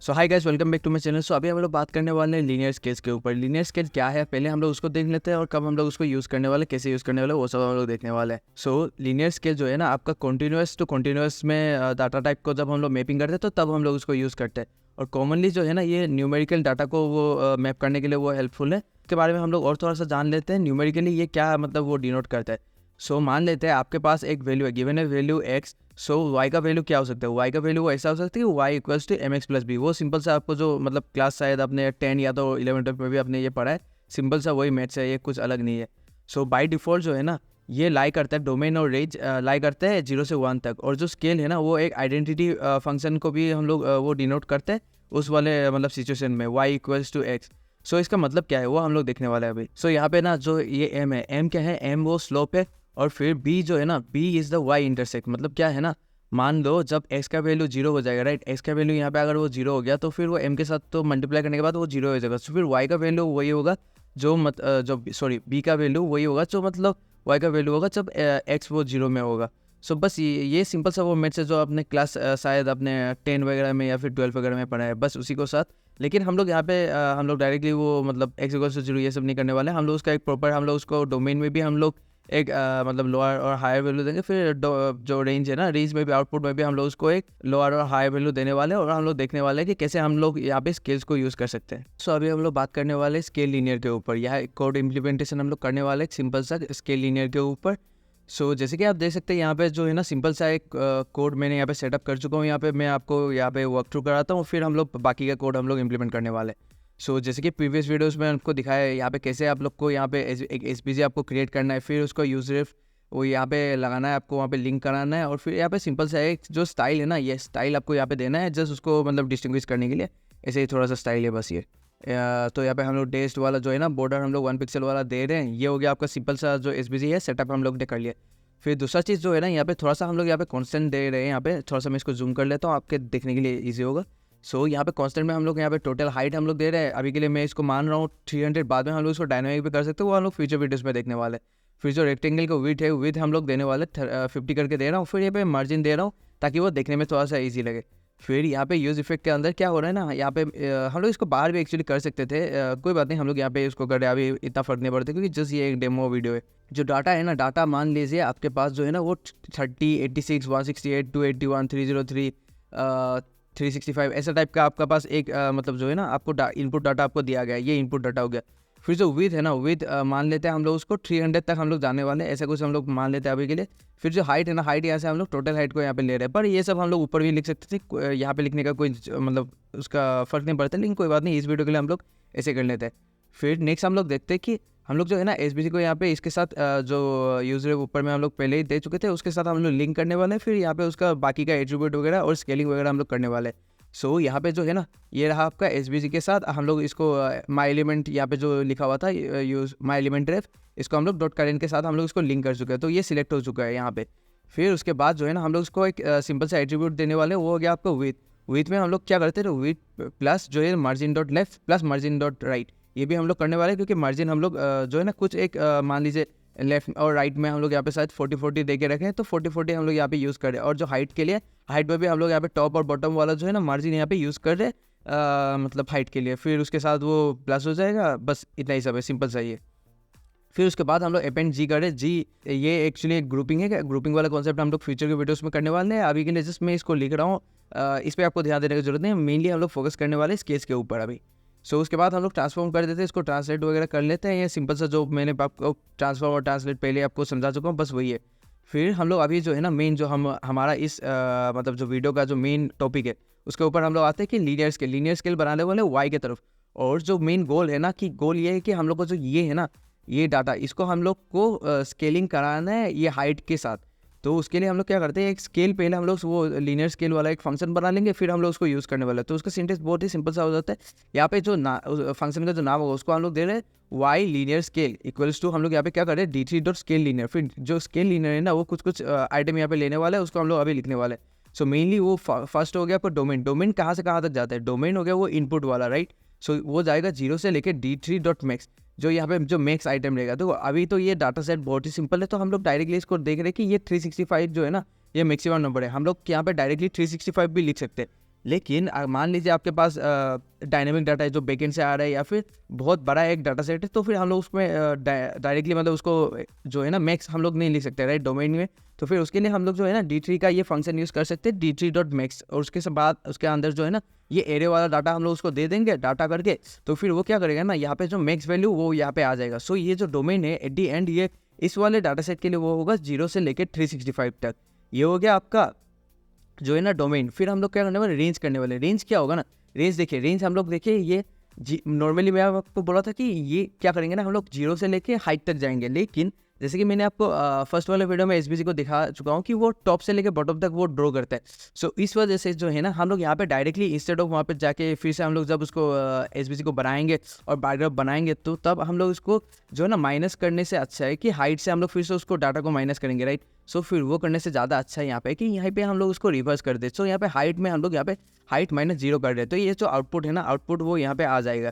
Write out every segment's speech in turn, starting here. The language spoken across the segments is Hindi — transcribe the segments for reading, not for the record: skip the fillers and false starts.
So hi guys, welcome back to my channel. So अभी हम लोग बात करने वाले हैं लीनियर स्केल्स के ऊपर। लीनियर स्केल क्या है पहले हम लोग उसको देख लेते हैं, और कब हम लोग उसको यूज़ करने वाले, कैसे यूज़ करने वाले, वो सब हम लोग देखने वाले हैं। सो लीनियर स्केल जो है ना, आपका कॉन्टिन्यूस टू कॉन्टिन्यूस में डाटा टाइप को जब हम लोग मैपिंग करते हैं तो तब हम लोग उसको यूज़ करते हैं। और कॉमनली जो है ना, ये न्यूमेरिकल डाटा को वो मैप करने के लिए वो हेल्पफुल है। इसके बारे में हम लोग और थोड़ा सा जान लेते हैं न्यूमेरिकली ये क्या मतलब वो डिनोट करता है। सो मान लेते हैं आपके पास एक वैल्यू है, गिवन है वैल्यू एक्स। सो वाई का वैल्यू क्या हो सकता है? वाई का वैल्यू ऐसा हो सकता है कि Y equals to M X plus B. वो सिंपल सा आपको जो मतलब क्लास शायद आपने 10 या तो 11 में भी आपने ये पढ़ा है, सिंपल सा वही मैथ्स है, ये कुछ अलग नहीं है। सो बाय डिफ़ॉल्ट जो है ना, ये लाई करता है डोमेन और रेंज लाई करता है 0 से 1 तक। और जो स्केल है ना, वो एक आइडेंटिटी फंक्शन को भी हम लोग वो डिनोट करते हैं उस वाले मतलब सिचुएशन में, वाई इक्वल्स टू एक्स। सो इसका मतलब क्या है वो हम लोग देखने वाले हैं अभी। सो यहाँ पे ना जो ये एम है, एम क्या है? एम वो स्लोप है। और फिर बी जो है ना, B is the Y intersect. मतलब क्या है ना, मान लो जब एक्स का वैल्यू 0 हो जाएगा, राइट, एक्स का वैल्यू यहाँ पे अगर वो 0 हो गया तो फिर वो एम के साथ तो मल्टीप्लाई करने के बाद वो 0 हो जाएगा। तो फिर वाई का वैल्यू वही होगा जो बी का वैल्यू वही होगा जो मतलब वाई का वैल्यू होगा जब एक्स वो 0 में होगा। सो बस ये सिंपल सा वो मैथ्स है जो आपने क्लास शायद अपने 10 वगैरह में या फिर 12 वगैरह में पढ़ा है, बस उसी को साथ। लेकिन हम लोग यहाँ पे हम लोग डायरेक्टली वो मतलब एक्स इक्वल टू 0 ये सब नहीं करने वाले। हम लोग उसका एक प्रॉपर, हम लोग उसको डोमेन में भी हम लोग एक मतलब लोअर और हायर वैल्यू देंगे। फिर जो रेंज है ना, रेंज में भी आउटपुट में भी हम लोग उसको एक लोअर और हायर वैल्यू देने वाले हैं। और हम लोग देखने वाले हैं कि कैसे हम लोग यहाँ पे स्केल्स को यूज़ कर सकते हैं। सो अभी हम लोग बात करने वाले हैं स्केल लीनियर के ऊपर। यहाँ एक कोड इम्प्लीमेंटेशन हम लोग करने वाले हैं सिंपल सा स्केल लीनियर के ऊपर। सो जैसे कि आप देख सकते हैं यहाँ पे जो है ना, सिंपल सा एक कोड मैंने यहाँ पे सेटअप कर चुका हूँ। यहाँ पे मैं आपको यहाँ पे वर्क थ्रू कराता हूँ, फिर हम लोग बाकी का कोड हम लोग इम्प्लीमेंट करने वाले हैं। सो जैसे कि प्रीवियस वीडियोस में आपको दिखाया है यहाँ पे कैसे आप लोग को यहाँ पे एक एसपीजी आपको क्रिएट करना है, फिर उसको यूजर वो यहाँ पे लगाना है, आपको वहाँ पे लिंक कराना है। और फिर यहाँ पे सिंपल सा एक जो स्टाइल है ना, ये स्टाइल आपको यहाँ पे देना है जस्ट उसको मतलब डिस्टिंग्विश करने के लिए। ऐसे ही थोड़ा सा स्टाइल है बस ये। तो यहाँ पे हम लोग टेस्ट वाला जो है ना बॉर्डर हम लोग 1 पिक्सल वाला दे रहे हैं। ये हो गया आपका सिंपल सा जो एसपीजी है सेटअप हम लोग ने कर लिया। फिर दूसरा चीज़ जो है ना, यहाँ पे थोड़ा सा हम लोग यहाँ पे कांस्टेंट दे रहे हैं। यहाँ पे थोड़ा सा मैं इसको जूम कर लेता हूँ आपके देखने के लिए ईजी होगा। सो यहाँ पे कांस्टेंट में हम लोग यहाँ पे टोटल हाइट हम लोग दे रहे हैं। अभी के लिए मैं इसको मान रहा हूँ 300। बाद में हम लोग इसको डायनामिक भी कर सकते हैं, वो हम लोग फ्यूचर वीडियोस में देखने वाले हैं। फिर जो रेक्टेंगल का विड्थ है, विड्थ हम लोग देने वाले 50 करके दे रहा हूँ। फिर यहाँ पे मार्जिन दे रहा हूँ ताकि वो देखने में थोड़ा सा ईजी लगे। फिर यहाँ पे यूज़ इफेक्ट के अंदर क्या हो रहा है ना, यहाँ पे हम लोग इसको बाहर भी एक्चुअली कर सकते थे, कोई बात नहीं, हम लोग यहाँ पे इसको कर रहे हैं। अभी इतना फर्क नहीं पड़ता क्योंकि जस्ट ये एक डेमो वीडियो है। जो डाटा है ना, डाटा मान लीजिए आपके पास जो है ना वो 30, 86, 168, 281, 303, 365 ऐसा टाइप का आपका पास एक मतलब जो है ना आपको इनपुट डाटा आपको दिया गया है। ये इनपुट डाटा हो गया। फिर जो विथ है ना, विथ मान लेते हैं हम लोग उसको 300 तक हम लोग जाने वाले हैं, ऐसा कुछ हम लोग मान लेते हैं अभी के लिए। फिर जो हाइट है ना, हाइट यहाँ से हम लोग टोटल हाइट को यहाँ पे ले रहे हैं, पर ये सब हम लोग ऊपर भी लिख सकते थे। यहाँ पे लिखने का कोई मतलब उसका फ़र्क नहीं पड़ता, लेकिन कोई बात नहीं, इस वीडियो के लिए हम लोग ऐसे कर लेते हैं। फिर नेक्स्ट हम लोग देखते हैं कि हम लोग जो है ना एसबीसी को यहाँ पे इसके साथ जो यूजर ऊपर में हम लोग पहले ही दे चुके थे उसके साथ हम लोग लिंक करने वाले हैं। फिर यहाँ पे उसका बाकी का एट्रीब्यूट वगैरह और स्केलिंग वगैरह हम लोग करने वाले हैं। सो यहाँ पे जो है ना, ये रहा आपका एसबीसी के साथ हम लोग इसको माई एलिमेंट यहाँ पे जो लिखा हुआ था यूज माई एलिमेंट रेफ, इसको हम लोग डॉट करेंट के साथ हम लोग इसको लिंक कर चुके हैं। तो ये सिलेक्ट हो चुका है यहाँ पे। फिर उसके बाद जो है ना हम लोग इसको एक सिंपल सा एट्रीब्यूट देने वाले हैं, वो हो गया आपको विथ। विथ में हम लोग क्या करते हैं, विथ प्लस जो है margin dot left plus margin dot right, ये भी हम लोग करने वाले हैं। क्योंकि मार्जिन हम लोग जो है ना कुछ एक मान लीजिए लेफ्ट और राइट में हम लोग यहाँ पे शायद 40-40 दे के रखे हैं, तो 40-40 हम लोग यहाँ पे यूज़ कर रहे हैं। और जो हाइट के लिए, हाइट में भी हम लोग यहाँ पे टॉप और बॉटम वाला जो है ना मार्जिन यहाँ पे यूज़ कर रहे हैं मतलब हाइट के लिए। फिर उसके साथ वो प्लस हो जाएगा, बस इतना ही सब है, सिंपल सा ही है। फिर उसके बाद हम लोग अपेंड जी करें। जी ये एक्चुअली एक ग्रुपिंग है, ग्रुपिंग वाला कॉन्सेप्ट हम लोग फ्यूचर के वीडियोस में करने वाले हैं। अभी के लिए जस्ट मैं इसको लिख रहा हूँ, इस पर आपको ध्यान देने की जरूरत नहीं है। मेनली हम लोग फोकस करने वाले इस केस के ऊपर अभी। सो उसके बाद हम लोग ट्रांसफॉर्म कर देते हैं, इसको ट्रांसलेट वगैरह कर लेते हैं। ये सिंपल सा जो मैंने आपको ट्रांसफॉर्म और ट्रांसलेट पहले आपको समझा चुका हूँ, बस वही है। फिर हम लोग अभी जो है ना मेन जो हमारा इस मतलब जो वीडियो का जो मेन टॉपिक है उसके ऊपर हम लोग आते हैं कि लीनियर स्केल बनाने वाले वाई के तरफ। और जो मेन गोल है ना, कि गोल ये है कि हम लोग को जो ये है ना, ये डाटा इसको हम लोग को स्केलिंग कराना है ये हाइट के साथ। तो उसके लिए हम लोग क्या करते हैं, एक स्केल पहले हम लोग वो लीनियर स्केल वाला एक फंक्शन बना लेंगे, फिर हम लोग उसको यूज़ करने वाले हैं। तो उसका सिंटेक्स बहुत ही सिंपल सा हो जाता है। यहाँ पे जो फंक्शन का जो नाम होगा उसको हम लोग दे रहे हैं Y linear scale equals to, हम लोग यहाँ पे क्या कर रहे हैं, D3 डॉट स्केल लीनियर। फिर जो स्केल लीनियर है ना, वो कुछ आइटम यहाँ पे लेने वाला है, उसको हम लोग अभी लिखने वाले हैं। सो मेनली वो फर्स्ट हो गया आपका डोमेन। डोमेन कहाँ से कहाँ तक जाता है? डोमेन हो गया वो इनपुट वाला, राइट। सो वो जाएगा 0 से लेकर D3 डॉट मैक्स, जो यहाँ पे जो मैक्स आइटम रहेगा। तो अभी तो ये डाटा सेट बहुत ही सिंपल है, तो हम लोग डायरेक्टली इसको देख रहे हैं कि ये 365 जो है ना, ये मैक्सिमम नंबर है। हम लोग यहाँ पे डायरेक्टली 365 भी लिख सकते हैं। लेकिन मान लीजिए आपके पास डायनेमिक डाटा है जो बैकएंड से आ रहा है, या फिर बहुत बड़ा एक डाटा सेट है, तो फिर हम लोग उसमें डायरेक्टली मतलब उसको जो है ना मैक्स हम लोग नहीं लिख सकते राइट डोमेन में। तो फिर उसके लिए हम लोग जो है ना D3 का ये फंक्शन यूज़ कर सकते हैं, D3.max, और उसके बाद उसके अंदर जो है ना ये एरे वाला डाटा हम लोग उसको दे देंगे डाटा करके। तो फिर वो क्या करेगा ना, यहाँ पे जो मैक्स वैल्यू वो यहाँ पे आ जाएगा। सो ये जो डोमेन है एट दी एंड ये इस वाले डाटा सेट के लिए वो होगा 0 से लेकर 365 तक। ये हो गया आपका जो है ना डोमेन। फिर हम लोग क्या करने वाले, रेंज करने वाले। रेंज क्या होगा ना, रेंज देखिए, रेंज हम लोग देखिए ये नॉर्मली मैं आपको बोला था कि ये क्या करेंगे ना, हम लोग 0 से लेके हाइट तक जाएंगे। लेकिन जैसे कि मैंने आपको फर्स्ट वाले वीडियो में एसबीसी को दिखा चुका हूँ कि वो टॉप से लेके बॉटम तक वो ड्रॉ करता है। सो इस वजह से जो है ना हम लोग यहाँ पे डायरेक्टली इंस्टेड ऑफ वहाँ पे जाके फिर से हम लोग जब उसको एसबीसी को बनाएंगे और बार ग्राफ बनाएंगे, तो तब हम लोग इसको जो है ना माइनस करने से अच्छा है कि हाइट से हम लोग फिर से उसको डाटा को माइनस करेंगे राइट। सो फिर वो करने से ज़्यादा अच्छा है यहाँ पे कि यहाँ पे हम लोग उसको रिवर्स कर दे। सो यहाँ पे हाइट में हम लोग यहाँ पे हाइट -0 कर रहे हैं, तो ये जो आउटपुट है ना, आउटपुट वो यहाँ पे आ जाएगा।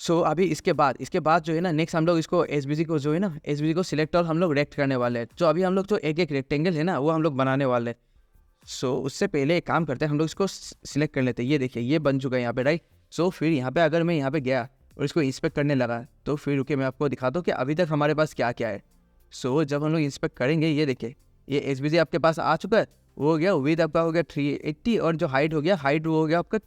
सो अभी इसके बाद जो है ना नेक्स्ट हम लोग इसको एसबीसी को जो है ना एसबीसी को सिलेक्ट और हम लोग रेक्ट करने वाले हैं। तो अभी हम लोग जो एक रेक्टेंगल है ना वो हम लोग बनाने वाले हैं। सो उससे पहले एक काम करते हैं, हम लोग इसको सिलेक्ट कर लेते हैं। ये देखिए ये बन चुका है यहाँ पे राइट। सो फिर यहाँ पे अगर मैं यहाँ पे गया और इसको इंस्पेक्ट करने लगा, तो फिर रुके मैं आपको दिखाता हूँ कि अभी तक हमारे पास क्या क्या है। सो जब हम लोग इंस्पेक्ट करेंगे, ये देखिए ये एसबीसी आपके पास आ चुका है, वो हो गया। विड्थ आपका हो गया 380 और जो हाइट हो गया, हाइट वो हो गया आपका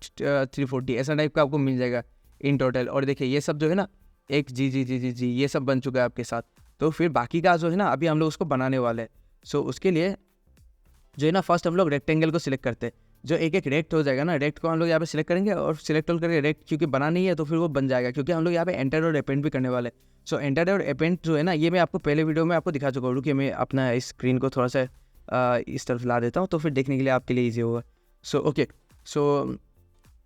340, ऐसा टाइप का आपको मिल जाएगा इन टोटल। और देखिए ये सब जो है ना एक जी ये सब बन चुका है आपके साथ। तो फिर बाकी का जो है ना अभी हम लोग उसको बनाने वाले हैं। सो उसके लिए जो है ना फर्स्ट हम लोग रेक्टेंगल को सिलेक्ट करते हैं। जो एक रेक्ट हो जाएगा ना, रेक्ट को हम लोग यहाँ पे सिलेक्ट करेंगे और सिलेक्ट ऑल करके रेक्ट क्योंकि बना नहीं है तो फिर वो बन जाएगा, क्योंकि हम लोग यहाँ पे एंटर और अपेंड भी करने वाले हैं। सो एंटर और अपेंड जो है ना ये मैं आपको पहले वीडियो में आपको दिखा चुका हूँ। रुकिए मैं अपना इस स्क्रीन को थोड़ा सा इस तरफ ला देता हूँ, तो फिर देखने के लिए आपके लिए ईजी होगा। सो ओके, सो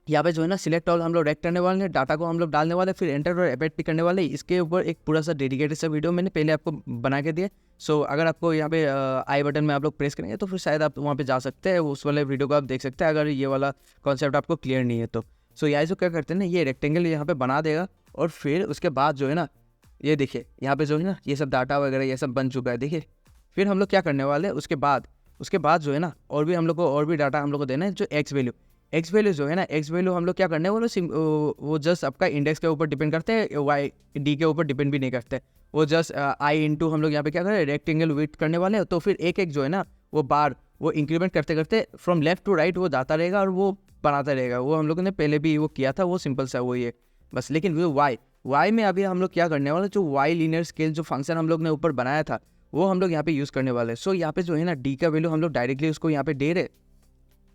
यहाँ पे जो है ना सिलेक्ट ऑल हम लोग रेक्ट करने वाले हैं, डाटा को हम लोग डालने वाले हैं, फिर एंटर और अपेंड भी करने वाले हैं। इसके ऊपर एक पूरा सा डेडिकेटेड सा वीडियो मैंने पहले आपको बना के दिया। सो अगर आपको यहाँ पे आई बटन में आप लोग प्रेस करेंगे तो फिर शायद आप वहाँ पे जा सकते हैं, उस वाले वीडियो को आप देख सकते हैं अगर ये वाला कॉन्सेप्ट आपको क्लियर नहीं है तो। सो यहाँ से क्या करते हैं ना, ये रेक्टेंगल यहाँ पे बना देगा और फिर उसके बाद जो है ना ये देखिए यहाँ पे जो है ना ये सब डाटा वगैरह ये सब बन चुका है देखिए। फिर हम लोग क्या करने वाले हैं, उसके बाद जो है ना और भी हम लोग को और भी डाटा हम लोग को देना है। जो एक्स वैल्यू जो है ना, एक्स वैल्यू हम लोग क्या करने हैं, वो जस्ट आपका इंडेक्स के ऊपर डिपेंड करते हैं, वाई डी के ऊपर डिपेंड भी नहीं करते। वो जस्ट आई इंटू हम लोग यहाँ पे क्या करें, रेक्टेंगल विड्थ करने वाले हैं। तो फिर एक जो है ना वो बार वो इंक्रीमेंट करते करते फ्रॉम लेफ्ट टू राइट वो जाता रहेगा और वो बनाता रहेगा। वो हम लोगों ने पहले भी वो किया था, वो सिंपल सा वो ये बस। लेकिन वो वाई में अभी हम लोग क्या करने वाले, जो वाई लीनियर स्केल जो फंक्शन हम लोग ने ऊपर बनाया था वो हम लोग यहाँ पे यूज़ करने वाले हैं। सो यहाँ पे जो है ना डी का वैल्यू हम लोग डायरेक्टली उसको यहाँ पे दे रहे।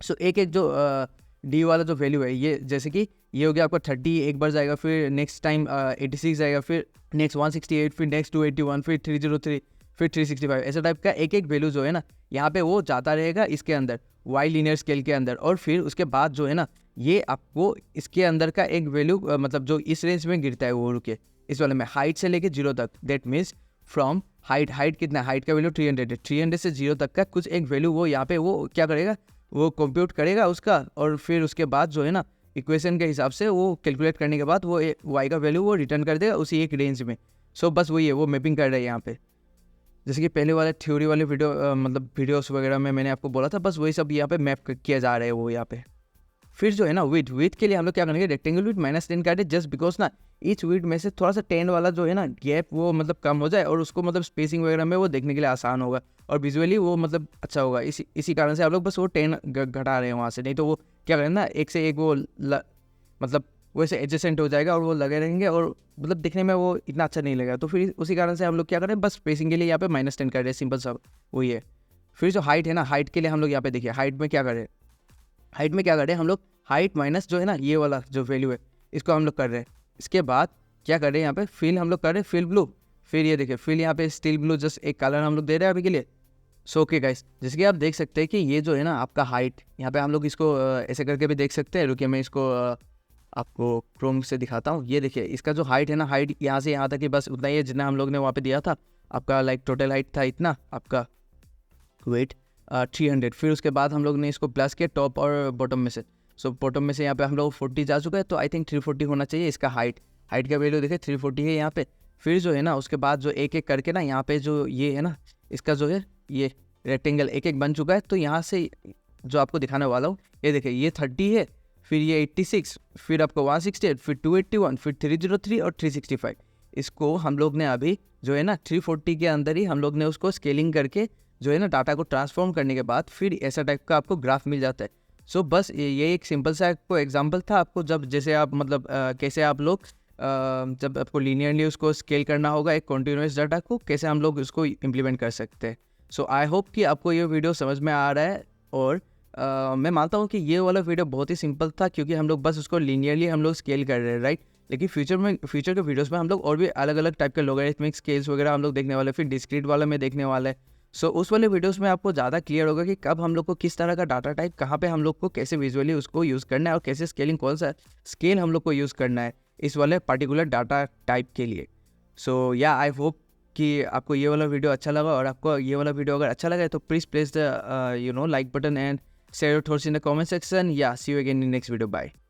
सो एक जो डी वाला जो वैल्यू है, ये जैसे कि ये हो गया आपका 30 एक बार जाएगा, फिर नेक्स्ट टाइम 86 जाएगा, फिर नेक्स्ट 168, फिर नेक्स्ट 281, फिर 303, फिर 365, ऐसा टाइप का एक वैल्यू जो है ना यहाँ पे वो जाता रहेगा इसके अंदर वाई लीनियर स्केल के अंदर। और फिर उसके बाद जो है ना ये आपको इसके अंदर का एक वैल्यू मतलब जो इस रेंज में गिरता है वो रुके इस वाले में हाइट से लेके 0 तक। दैट मीन्स फ्रॉम हाइट कितना, हाइट का वैल्यू 300 है, 300 से 0 तक का कुछ एक वैल्यू वो यहाँ पे वो क्या करेगा, वो कंप्यूट करेगा उसका। और फिर उसके बाद जो है ना इक्वेशन के हिसाब से वो कैलकुलेट करने के बाद वो वाई का वैल्यू वो रिटर्न कर देगा उसी एक रेंज में। सो बस वही है, वो मैपिंग कर रहा है यहाँ पे, जैसे कि पहले वाले थ्योरी वाले वीडियो मतलब वीडियोस वगैरह में मैंने आपको बोला था, बस वही सब यहाँ पे मैप किया जा रहा है वो यहाँ पे। फिर जो है ना विथ के लिए हम लोग क्या करेंगे, रेक्टेंगल विथ -10 काटे, जस्ट बिकॉज ना ईच विथ में से थोड़ा सा 10 वाला जो है ना गैप वो मतलब कम हो जाए और उसको मतलब स्पेसिंग वगैरह में वो देखने के लिए आसान होगा और विजुअली वो मतलब अच्छा होगा। इसी कारण से आप लोग बस वो 10 घटा रहे हैं वहाँ से, नहीं तो वो क्या करें ना एक से एक वो मतलब वैसे एडजेसेंट हो जाएगा और वो लगे रहेंगे और मतलब दिखने में वो इतना अच्छा नहीं लगेगा। तो फिर उसी कारण से हम लोग क्या करें, बस स्पेसिंग के लिए यहाँ पे -10 कर रहे हैं, सिंपल सा वही है। फिर जो हाइट है ना, हाइट के लिए हम लोग यहाँ पे देखिए हाइट में क्या करें, हम लोग हाइट माइनस जो है ना ये वाला जो वैल्यू है इसको हम लोग कर रहे हैं। इसके बाद क्या कर रहे हैं यहाँ पे फिल हम लोग कर रहे हैं फिल ब्लू, फिर ये देखिए फिल यहाँ पे स्टील ब्लू, जस्ट एक कलर हम लोग दे रहे हैं अभी के लिए। सो ओके गाइस, जैसे कि आप देख सकते हैं कि ये जो है ना आपका हाइट यहाँ पे हम लोग इसको ऐसे करके भी देख सकते हैं। रुकिए मैं इसको आपको क्रोम से दिखाता हूँ। ये देखिए इसका जो हाइट है ना, हाइट यहाँ से यहाँ तक कि बस उतना ही है जितना हम लोग ने वहाँ पे दिया था। आपका लाइक टोटल हाइट था इतना आपका वेट 300। फिर उसके बाद हम लोग ने इसको प्लस किया टॉप और बॉटम में से। सो बॉटम में से यहाँ पे हम लोग 40 जा चुका है, तो आई थिंक 340 होना चाहिए इसका हाइट का वैल्यू देखिए 340 है यहाँ पे। फिर जो है ना उसके बाद जो एक करके ना यहाँ पे जो ये है ना इसका जो है ये रेक्टेंगल एक बन चुका है। तो यहाँ से जो आपको दिखाने वाला हूँ। ये देखिए, ये 30 है, फिर ये 86, फिर आपको 168, फिर 281, फिर 303 और 365। इसको हम लोग ने अभी जो है ना 340 के अंदर ही हम लोग ने उसको स्केलिंग करके जो है ना डाटा को ट्रांसफॉर्म करने के बाद फिर ऐसा टाइप का आपको ग्राफ मिल जाता है। सो बस ये एक सिंपल सा आपको एग्जांपल था, आपको जब जैसे आप मतलब कैसे आप लोग जब आपको लीनियरली उसको स्केल करना होगा एक कॉन्टिन्यूस डाटा को, कैसे हम लोग उसको इम्प्लीमेंट कर सकते हैं। सो आई होप कि आपको ये वीडियो समझ में आ रहा है, और मैं मानता हूँ कि ये वाला वीडियो बहुत ही सिंपल था, क्योंकि हम लोग बस उसको लीनियरली हम लोग स्केल कर रहे हैं, राइट। लेकिन फ्यूचर के वीडियोस में हम लोग और भी अलग अलग टाइप के लॉगरिथमिक स्केल्स वगैरह हम लोग देखने वाले हैं, फिर डिस्क्रीट वाला में देखने वाला है। सो उस वाले वीडियोस में आपको ज़्यादा क्लियर होगा कि कब हम लोग को किस तरह का डाटा टाइप कहाँ पे हम लोग को कैसे विजुअली उसको यूज़ करना है, और कैसे स्केलिंग कौन सा स्केल हम लोग को यूज़ करना है इस वाले पर्टिकुलर डाटा टाइप के लिए। सो या आई होप कि आपको ये वाला वीडियो अच्छा लगा, और आपको ये वाला वीडियो अगर अच्छा लगा तो please press the like button and share your thoughts in the comment section. Yeah, see you again in the next video. Bye.